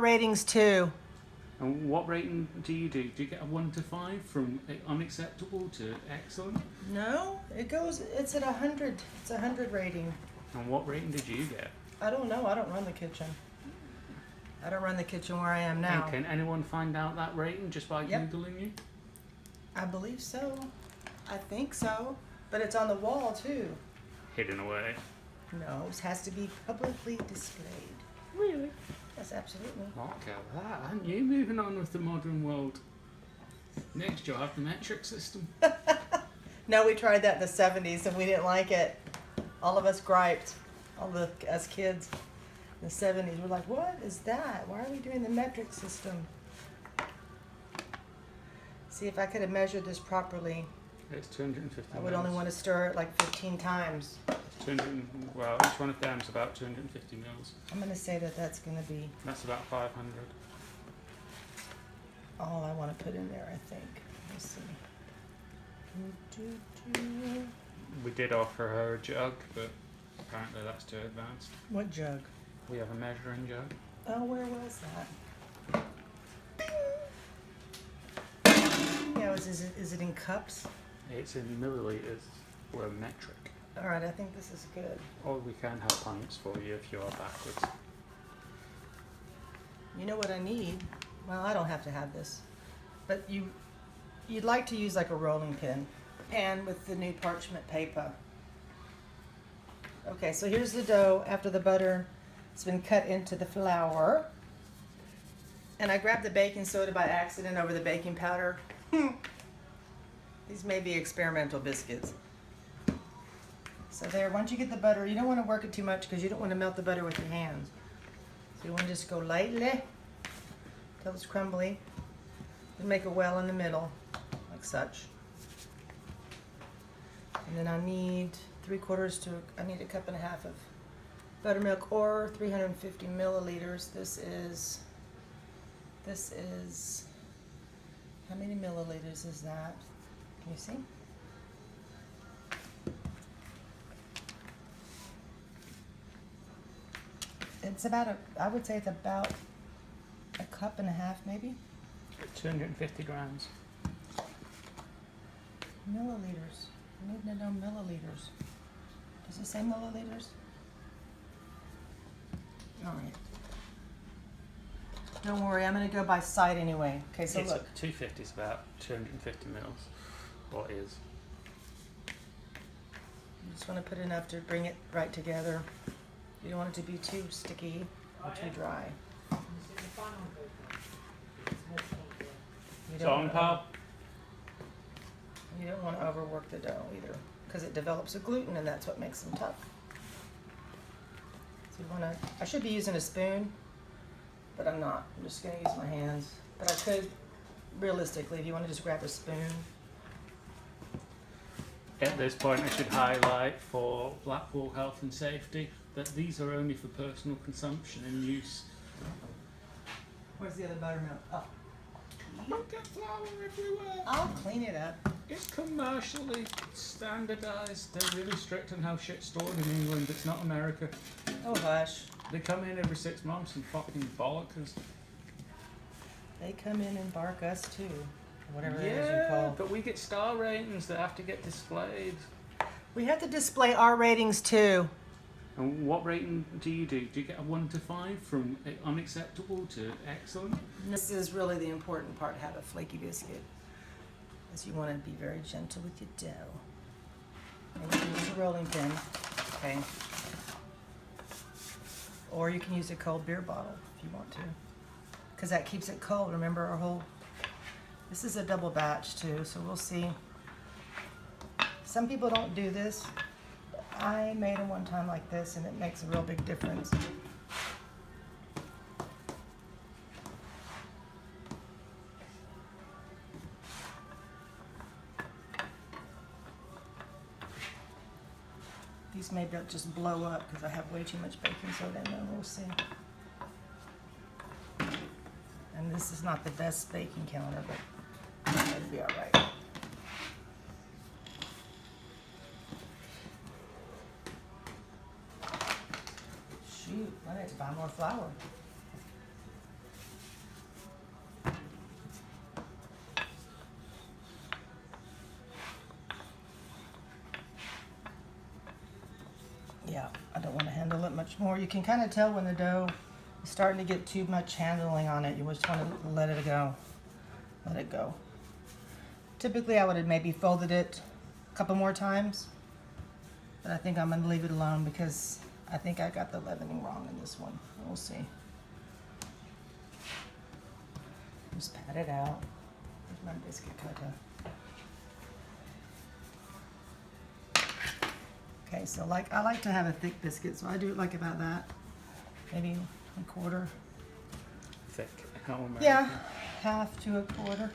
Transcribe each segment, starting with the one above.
Ratings too. And what rating do you do? Do you get a 1 to 5 from unacceptable to excellent? No, it's at 100. It's a 100 rating. And what rating did you get? I don't know. I don't run the kitchen. I don't run the kitchen where I am now. And can anyone find out that rating just by Googling you? I believe so. I think so. But it's on the wall too. Hidden away. No, it has to be publicly displayed. Really? Yes, absolutely. Look at that. Aren't you moving on with the modern world? Next you'll have the metric system. No, we tried that in the 70s and we didn't like it. All of us griped. Us kids in the 70s. We're like, what is that? Why are we doing the metric system? See, if I could have measured this properly, It's 250 I would mils. only want to stir it like 15 times. 200, well, each one of them is about 250 mils. I'm going to say that that's going to be That's about 500. all I want to put in there, I think. Let's see. We did offer her a jug, but apparently that's too advanced. What jug? We have a measuring jug. Oh, where was that? Yeah, is it in cups? It's in milliliters. We're metric. All right, I think this is good. Or we can have pints for you if you are backwards. You know what I need? Well, I don't have to have this, but you'd like to use like a rolling pin, pan with the new parchment paper. Okay, so here's the dough after the butter has been cut into the flour. And I grabbed the baking soda by accident over the baking powder. These may be experimental biscuits. So there, once you get the butter, you don't want to work it too much because you don't want to melt the butter with your hands. So you want to just go lightly till it's crumbly. And make a well in the middle, like such. And then I need I need a cup and a half of buttermilk or 350 milliliters. This is, how many milliliters is that? Can you see? It's about I would say it's about a cup and a half maybe. 250 grams. Milliliters. I need to know milliliters. Does it say milliliters? All right. Don't worry, I'm going to go by sight anyway. Okay, so It's look. 250 is about 250 mils. What is? You just want to put enough to bring it right together. You don't want it to be too sticky or too dry. You don't want to overwork the dough either, because it develops a gluten and that's what makes them tough. So you want to, I should be using a spoon, but I'm not. I'm just going to use my hands. But I could, realistically, if you want to just grab a spoon. At this point I should highlight for Blackpool health and safety that these are only for personal consumption and use. Where's the other buttermilk? Oh. Look at flour everywhere. I'll clean it up. It's commercially standardised. They're really strict on how shit's stored in England. It's not America. Oh, hush. They come in every 6 months and fucking bollockers. They come in and bark us too. Whatever it is you call. But we get star ratings that have to get displayed. We have to display our ratings too. And what rating do you do? Do you get a 1 to 5 from unacceptable to excellent? This is really the important part, have a flaky biscuit. As you want to be very gentle with your dough. And you can use a rolling pin, okay? Or you can use a cold beer bottle if you want to. Because that keeps it cold. Remember this is a double batch too, so we'll see. Some people don't do this. I made them one time like this and it makes a real big difference. These may just blow up because I have way too much baking soda in them. We'll see. And this is not the best baking counter, but it'll be all right. Shoot, I need to buy more flour. Yeah, I don't want to handle it much more. You can kind of tell when the dough is starting to get too much handling on it. You just want to let it go. Let it go. Typically, I would have maybe folded it a couple more times, but I think I'm going to leave it alone because I think I got the leavening wrong in this one. We'll see. Just pat it out. There's my biscuit cutter. Okay, so I like to have a thick biscuit, so I do it like about that. Maybe a quarter. Thick. How American? Yeah, half to a quarter.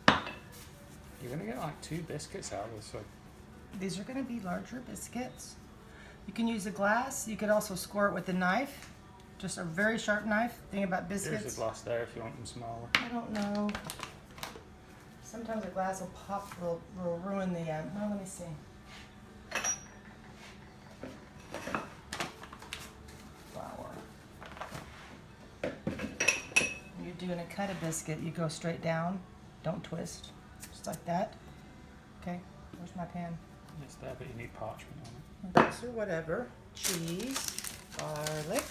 You're gonna get like 2 biscuits out of this one. These are going to be larger biscuits. You can use a glass. You could also score it with a knife, just a very sharp knife. Thing about biscuits. There's a glass there if you want them smaller. I don't know. Sometimes a glass will pop, will ruin the end. Well, let me see. Flour. When you're doing a cut of biscuit, you go straight down. Don't twist. Just like that. Okay, where's my pan? It's there, but you need parchment on it. This or whatever. Cheese, garlic,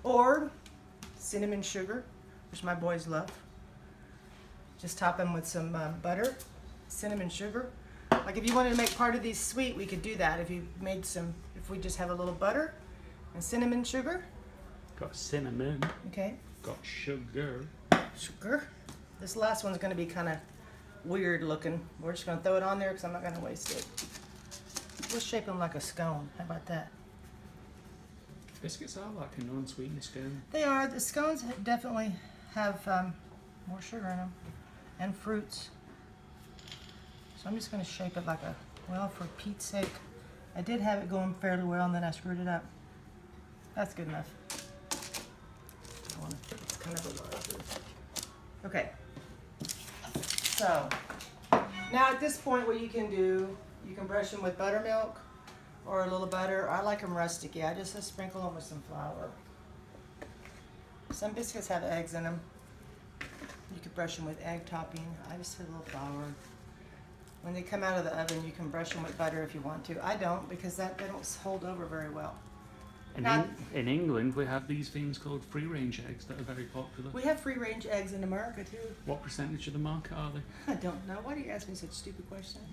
or cinnamon sugar, which my boys love. Just top them with some butter, cinnamon sugar. Like if you wanted to make part of these sweet, we could do that. If you made some, if we just have a little butter and cinnamon sugar. Got cinnamon. Okay. Got sugar. Sugar. This last one's going to be kind of weird looking. We're just going to throw it on there because I'm not going to waste it. We'll shape them like a scone. How about that? Biscuits are like a non-sweetened scone. They are. The scones definitely have more sugar in them and fruits. So I'm just going to shape it like a, well, for Pete's sake, I did have it going fairly well and then I screwed it up. That's good enough. It's kind of a larger. Okay. So now at this point, what you can do, you can brush them with buttermilk or a little butter. I like them rusticy. I just sprinkle them with some flour. Some biscuits have eggs in them. You could brush them with egg topping. I just put a little flour. When they come out of the oven, you can brush them with butter if you want to. I don't because they don't hold over very well. In England, we have these things called free-range eggs that are very popular. We have free-range eggs in America too. What percentage of the market are they? I don't know. Why do you ask me such stupid questions?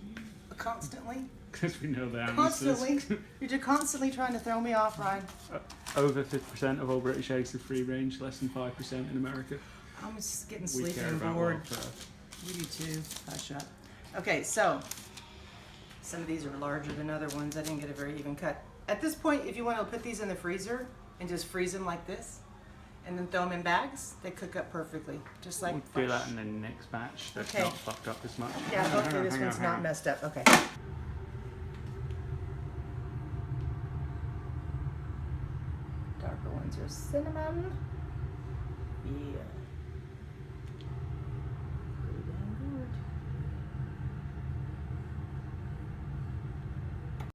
Constantly? Because we know the answers. Constantly? You're constantly trying to throw me off, Ryan. Over 50% of all British eggs are free-range, less than 5% in America. I'm just getting We sleepy care and about bored. welfare. You do too. Hush up. Okay, so some of these are larger than other ones. I didn't get a very even cut. At this point, if you want to put these in the freezer and just freeze them like this, and then throw them in bags, they cook up perfectly, just like We'll do that in the next batch. That's Okay. not fucked up as much. Yeah, hopefully this one's not messed up. Okay. Darker ones are cinnamon. Yeah.